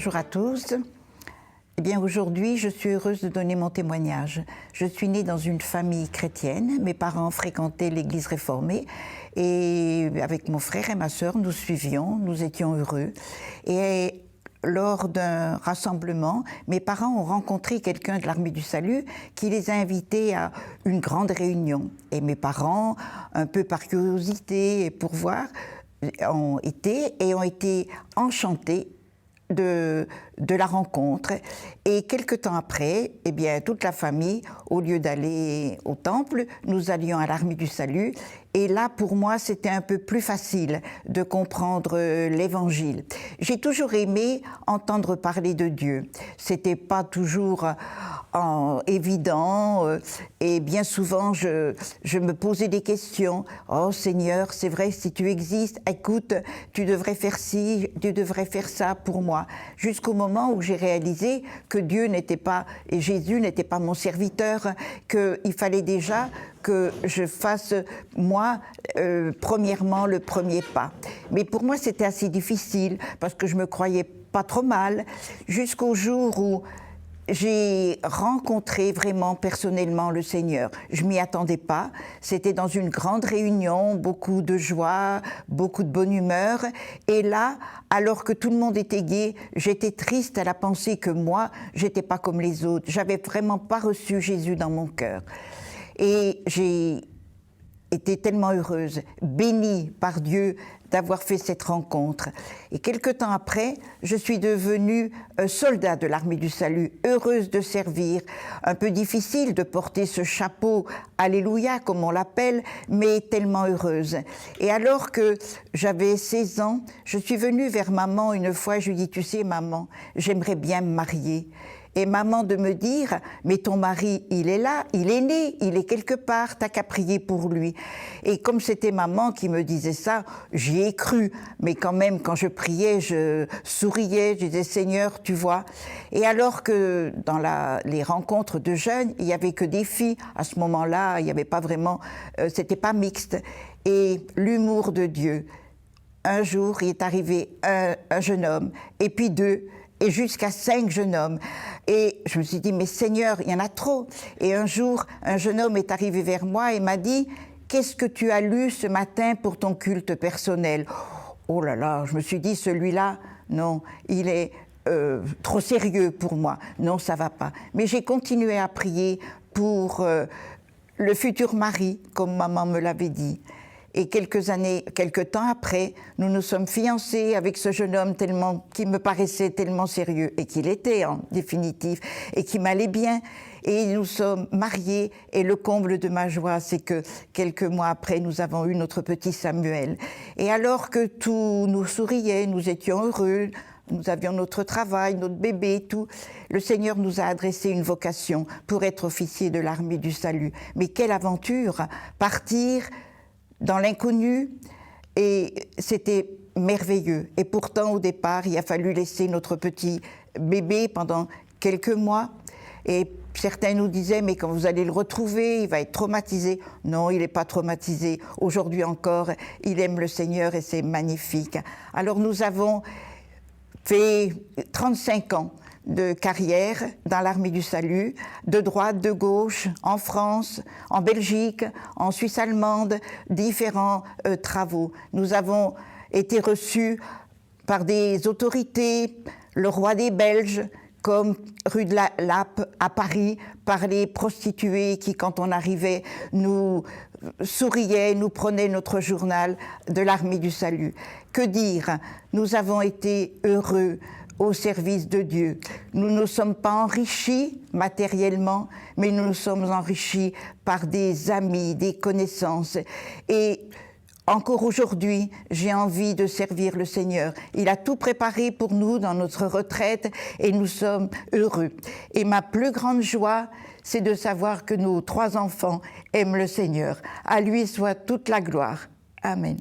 bonjour à tous. Eh bien, aujourd'hui, je suis heureuse de donner mon témoignage. Je suis née dans une famille chrétienne. Mes parents fréquentaient l'église réformée et avec mon frère et ma sœur, nous suivions, nous étions heureux. Et lors d'un rassemblement, mes parents ont rencontré quelqu'un de l'Armée du Salut qui les a invités à une grande réunion. Et mes parents, un peu par curiosité et pour voir, ont été enchantés de la rencontre. Et quelque temps après, eh bien, toute la famille, au lieu d'aller au temple, nous allions à l'Armée du Salut. Et là, pour moi, c'était un peu plus facile de comprendre l'Évangile. J'ai toujours aimé entendre parler de Dieu. C'était pas toujours évident, et bien souvent, je me posais des questions. « Oh Seigneur, c'est vrai, si tu existes, écoute, tu devrais faire ci, tu devrais faire ça pour moi. » Jusqu'au moment où j'ai réalisé que Dieu n'était pas, et Jésus n'était pas mon serviteur, qu'il fallait déjà que je fasse, moi, premièrement, le premier pas. Mais pour moi, c'était assez difficile, parce que je me croyais pas trop mal, jusqu'au jour où j'ai rencontré vraiment personnellement le Seigneur. Je m'y attendais pas. C'était dans une grande réunion, beaucoup de joie, beaucoup de bonne humeur. Et là, alors que tout le monde était gai, j'étais triste à la pensée que moi, j'étais pas comme les autres. J'avais vraiment pas reçu Jésus dans mon cœur. Et j'ai été tellement heureuse, bénie par Dieu d'avoir fait cette rencontre. Et quelque temps après, je suis devenue soldat de l'Armée du Salut, heureuse de servir, un peu difficile de porter ce chapeau, alléluia, comme on l'appelle, mais tellement heureuse. Et alors que j'avais 16 ans, je suis venue vers maman une fois, je lui ai dit, tu sais maman, j'aimerais bien me marier. Et maman de me dire, mais ton mari, il est là, il est né, il est quelque part, t'as qu'à prier pour lui. Et comme c'était maman qui me disait ça, j'y ai cru. Mais quand même, quand je priais, je souriais, je disais, Seigneur, tu vois. Et alors que dans les rencontres de jeunes, il n'y avait que des filles, à ce moment-là, il n'y avait pas vraiment, c'était pas mixte. Et l'humour de Dieu, un jour, il est arrivé un jeune homme, et puis deux, et jusqu'à 5 jeunes hommes. Et je me suis dit, mais Seigneur, il y en a trop. Et un jour, un jeune homme est arrivé vers moi et m'a dit, qu'est-ce que tu as lu ce matin pour ton culte personnel? Oh là là, je me suis dit, celui-là, non, il est trop sérieux pour moi. Non, ça va pas. Mais j'ai continué à prier pour le futur mari, comme maman me l'avait dit. Et quelques temps après, nous nous sommes fiancés avec ce jeune homme qui me paraissait tellement sérieux, et qu'il était en définitive, et qui m'allait bien. Et nous sommes mariés, et le comble de ma joie, c'est que quelques mois après, nous avons eu notre petit Samuel. Et alors que tout nous souriait, nous étions heureux, nous avions notre travail, notre bébé, tout, le Seigneur nous a adressé une vocation pour être officier de l'Armée du Salut. Mais quelle aventure! Partir dans l'inconnu, et c'était merveilleux. Et pourtant, au départ, il a fallu laisser notre petit bébé pendant quelques mois. Et certains nous disaient, mais quand vous allez le retrouver, il va être traumatisé. Non, il n'est pas traumatisé. Aujourd'hui encore, il aime le Seigneur et c'est magnifique. Alors nous avons fait 35 ans de carrière dans l'Armée du Salut, de droite, de gauche, en France, en Belgique, en Suisse allemande, différents travaux. Nous avons été reçus par des autorités, le roi des Belges, comme rue de la Lappe à Paris, par les prostituées qui, quand on arrivait, nous souriaient, nous prenaient notre journal de l'Armée du Salut. Que dire? Nous avons été heureux au service de Dieu. Nous ne nous sommes pas enrichis matériellement, mais nous nous sommes enrichis par des amis, des connaissances. Et encore aujourd'hui, j'ai envie de servir le Seigneur. Il a tout préparé pour nous dans notre retraite et nous sommes heureux. Et ma plus grande joie, c'est de savoir que nos 3 enfants aiment le Seigneur. À lui soit toute la gloire. Amen.